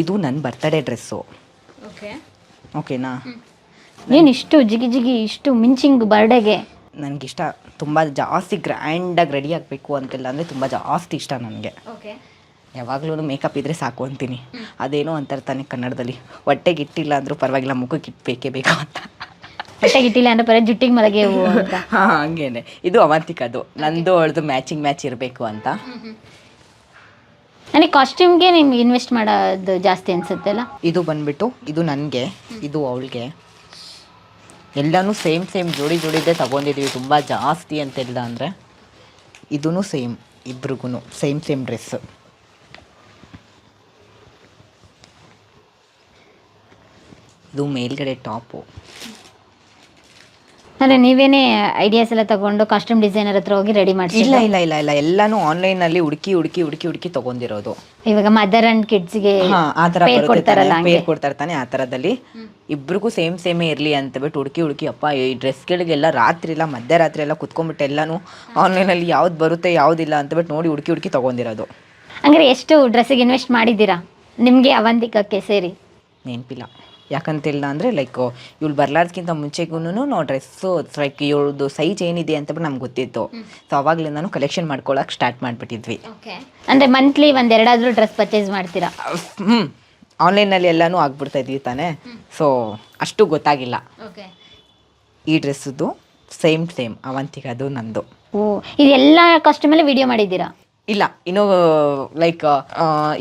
ಇದು ನನ್ನ birthday dress. ಓಕೆನಾ? ಏನು ಇಷ್ಟು ಜಿಗಿ ಜಿಗಿ ಇಷ್ಟು ಮಿಂಚಿಂಗ್ ಬರ್ಡೇಗೆ? ನನಗಿಷ್ಟ ತುಂಬ ಜಾಸ್ತಿ ಗ್ರ್ಯಾಂಡಾಗಿ ರೆಡಿ ಆಗಬೇಕು ಅಂತೆಲ್ಲ ಅಂದರೆ ತುಂಬ ಜಾಸ್ತಿ ಇಷ್ಟ ನನಗೆ. ಯಾವಾಗಲೂ ಮೇಕಪ್ ಇದ್ದರೆ ಸಾಕು ಅಂತೀನಿ. ಅದೇನೋ ಅಂತಾರೆ ತಾನೆ ಕನ್ನಡದಲ್ಲಿ, ಹೊಟ್ಟೆಗೆ ಇಟ್ಟಿಲ್ಲ ಅಂದರೂ ಪರವಾಗಿಲ್ಲ ಮುಖಕ್ಕೆ ಇಟ್ಟು ಬೇಕು ಅಂತ. ಹೊಟ್ಟೆಗೆ ಇಟ್ಟಿಲ್ಲ ಅಂದ್ರೆ ಪರ ಜುಟ್ಟಿಗೆ ಮಲಗೆ ಹೂವು ಅಂತ. ಹಾಂ ಹಂಗೇನೆ. ಇದು ಅವಂತಿಕದು, ನಂದು ಅವಳದು ಮ್ಯಾಚ್ ಇರಬೇಕು ಅಂತ. ನನಗೆ ಕಾಸ್ಟ್ಯೂಮ್ಗೆ ನಿಮ್ಗೆ ಇನ್ವೆಸ್ಟ್ ಮಾಡೋದು ಜಾಸ್ತಿ ಅನ್ಸುತ್ತೆ ಅಲ್ಲ? ಇದು ಬಂದುಬಿಟ್ಟು ಇದು ನನಗೆ, ಇದು ಅವಳಿಗೆ, ಎಲ್ಲನೂ ಸೇಮ್ ಜೋಡಿದೇ ತೊಗೊಂಡಿದ್ದೀವಿ. ತುಂಬ ಜಾಸ್ತಿ ಅಂತೆಲ್ಲ ಅಂದರೆ ಇದೂ ಸೇಮ್, ಇಬ್ರಿಗೂ ಸೇಮ್ ಡ್ರೆಸ್ಸು. ಇದು ಮೇಲ್ಗಡೆ ಟಾಪು. ಅಂದರೆ ನೀವೇನೇ ಐಡಿಯಾಸ್ ಎಲ್ಲ ತಗೊಂಡು ಕಾಸ್ಟ್ಯೂಮ್ ಡಿಸೈನರ್ ಹತ್ರ ಹೋಗಿ ರೆಡಿ ಮಾಡಿ? ಇಲ್ಲ ಎಲ್ಲನೂ ಆನ್ಲೈನಲ್ಲಿ ಹುಡುಕಿ ತೊಗೊಂಡಿರೋದು. ಇವಾಗ ಮದರ್ ಅಂಡ್ ಕಿಡ್ಸ್ಗೆ ಆ ಥರ ಪೇರ್ ಕೊಡ್ತಾರೆ ತಾನೆ, ಆ ಥರದಲ್ಲಿ ಇಬ್ರಿಗೂ ಸೇಮೇ ಇರಲಿ ಅಂತಬಿಟ್ಟು ಹುಡುಕಿ ಅಪ್ಪ ಈ ಡ್ರೆಸ್ಗಳಿಗೆಲ್ಲ ರಾತ್ರಿ ಎಲ್ಲ ಮಧ್ಯರಾತ್ರಿ ಎಲ್ಲ ಕುತ್ಕೊಂಡ್ಬಿಟ್ಟು ಎಲ್ಲನೂ ಆನ್ಲೈನಲ್ಲಿ ಯಾವ್ದು ಬರುತ್ತೆ ಯಾವುದಿಲ್ಲ ಅಂತಬಿಟ್ಟು ನೋಡಿ ಹುಡುಕಿ ತೊಗೊಂಡಿರೋದು. ಹಂಗಾರೆ ಎಷ್ಟು ಡ್ರೆಸ್ಸಿಗೆ ಇನ್ವೆಸ್ಟ್ ಮಾಡಿದ್ದೀರಾ ನಿಮಗೆ ಅವಂತಿಕಕ್ಕೆ ಸೇರಿ? ನೆನಪಿಲ್ಲ, ಯಾಕಂತಿಲ್ಲ ಅಂದರೆ ಲೈಕ್ ಇವಳು ಬರ್ಲಾರ್ದಕ್ಕಿಂತ ಮುಂಚೆಗೂ ನಾವು ಡ್ರೆಸ್ಸು ಲೈಕ್ ಇವಳದು ಸೈಜ್ ಏನಿದೆ ಅಂತ ನಮ್ಗೆ ಗೊತ್ತಿತ್ತು. ಸೊ ಅವಾಗಲಿಂದನೂ ಕಲೆಕ್ಷನ್ ಮಾಡ್ಕೊಳ್ಳೋಕೆ ಸ್ಟಾರ್ಟ್ ಮಾಡಿಬಿಟ್ಟಿದ್ವಿ. ಅಂದರೆ ಮಂತ್ಲಿ ಒಂದೆರಡಾದರೂ ಡ್ರೆಸ್ ಪರ್ಚೇಸ್ ಮಾಡ್ತೀರಾ? ಆನ್ಲೈನಲ್ಲಿ ಎಲ್ಲನೂ ಆಗ್ಬಿಡ್ತಾ ಇದ್ವಿ ತಾನೆ, ಸೊ ಅಷ್ಟು ಗೊತ್ತಾಗಿಲ್ಲ. ಈ ಡ್ರೆಸ್ಸದು ಸೇಮ್ ಅವಂತಿಗೆ ಅದು ನಂದು. ಓ, ಇದೆಲ್ಲ ಕಾಸ್ಟ್ಯೂಮಲ್ಲಿ ವಿಡಿಯೋ ಮಾಡಿದ್ದೀರಾ? ಇಲ್ಲ, ಇನ್ನೂ ಲೈಕ್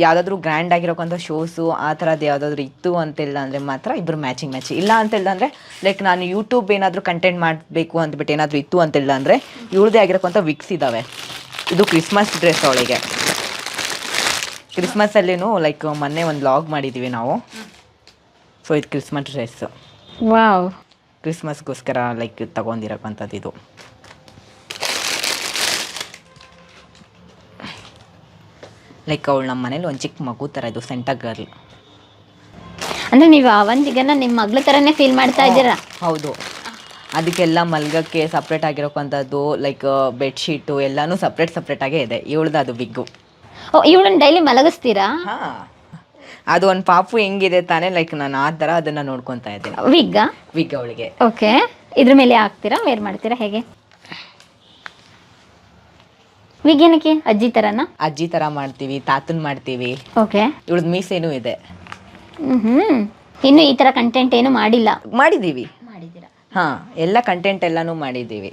ಯಾವುದಾದ್ರೂ ಗ್ರ್ಯಾಂಡ್ ಆಗಿರೋಕ್ಕಂಥ ಶೋಸು ಆ ಥರದ್ದು ಯಾವುದಾದ್ರೂ ಇತ್ತು ಅಂತೆಲ್ಲ ಅಂದರೆ ಮಾತ್ರ ಇಬ್ಬರು ಮ್ಯಾಚಿಂಗ್ ಇಲ್ಲ ಅಂತೆಲ್ಲ ಅಂದರೆ ಲೈಕ್ ನಾನು ಯೂಟ್ಯೂಬ್ ಏನಾದರೂ ಕಂಟೆಂಟ್ ಮಾಡಬೇಕು ಅಂದ್ಬಿಟ್ಟು ಏನಾದರೂ ಇತ್ತು ಅಂತೆಲ್ಲ ಅಂದರೆ ಇವ್ರದ್ದೇ ಆಗಿರೋಕ್ಕಂಥ ವಿಕ್ಸ್ ಇದ್ದಾವೆ. ಇದು ಕ್ರಿಸ್ಮಸ್ ಡ್ರೆಸ್ ಅವಳಿಗೆ. ಕ್ರಿಸ್ಮಸಲ್ಲೇನು ಲೈಕ್ ಮೊನ್ನೆ ಒಂದು ವ್ಲಾಗ್ ಮಾಡಿದ್ದೀವಿ ನಾವು. ಸೊ ಇದು ಕ್ರಿಸ್ಮಸ್ ಡ್ರೆಸ್ಸು. ವಾವ್, ಕ್ರಿಸ್ಮಸ್ಗೋಸ್ಕರ ಲೈಕ್ ತಗೊಂಡಿರೋಕ್ಕಂಥದ್ದು ಇದು. ಲೈಕ್ ಅವಳು ನಮ್ಮ ಮನೇಲಿ ಒಂದು ಚಿಕ್ಕ ಮಗು ಥರ, ಇದು ಸೆಂಟಾ ಗರ್ಲ್. ಅಂದರೆ ನೀವು ಅವಂತಿಗನ್ನ ನಿಮ್ಮ ಮಗಳ ಥರನೇ ಫೀಲ್ ಮಾಡ್ತಾ ಇದ್ದೀರಾ? ಹೌದು, ಅದಕ್ಕೆಲ್ಲ ಮಲ್ಗಕ್ಕೆ ಸಪ್ರೇಟ್ ಆಗಿರೋಕ್ಕಂಥದ್ದು ಲೈಕ್ ಬೆಡ್ಶೀಟು ಎಲ್ಲನೂ ಸಪ್ರೇಟಾಗೇ ಇದೆ. ಇವಳ್ದು ಅದು ವಿಗ್ಗು. ಓ, ಇವಳನ್ನ ಡೈಲಿ ಮಲಗಿಸ್ತೀರಾ? ಹಾಂ, ಅದು ಒಂದು ಪಾಪು ಹೆಂಗಿದೆ ತಾನೇ, ಲೈಕ್ ನಾನು ಆ ಥರ ಅದನ್ನು ನೋಡ್ಕೊತಾ ಇದ್ದೀನಿ. ವಿಗ್ ಅವಳಿಗೆ. ಓಕೆ, ಇದ್ರ ಮೇಲೆ ಹಾಕ್ತೀರಾ, ವೇರ್ ಮಾಡ್ತೀರಾ, ಹೇಗೆ? ವಿಗ್ ಏನಕ್ಕೆ? ಅಜ್ಜಿ ಥರ ಮಾಡ್ತೀವಿ, ತಾತನ್ ಮಾಡ್ತೀವಿ. ಓಕೆ, ಇವಳದ್ದು ಮೀಸೇನೂ ಇದೆ. ಇನ್ನು ಈ ಥರ ಕಂಟೆಂಟ್ ಏನು ಮಾಡಿದ್ದೀರಾ? ಹಾಂ, ಎಲ್ಲ ಕಂಟೆಂಟ್ ಎಲ್ಲನೂ ಮಾಡಿದ್ದೀವಿ.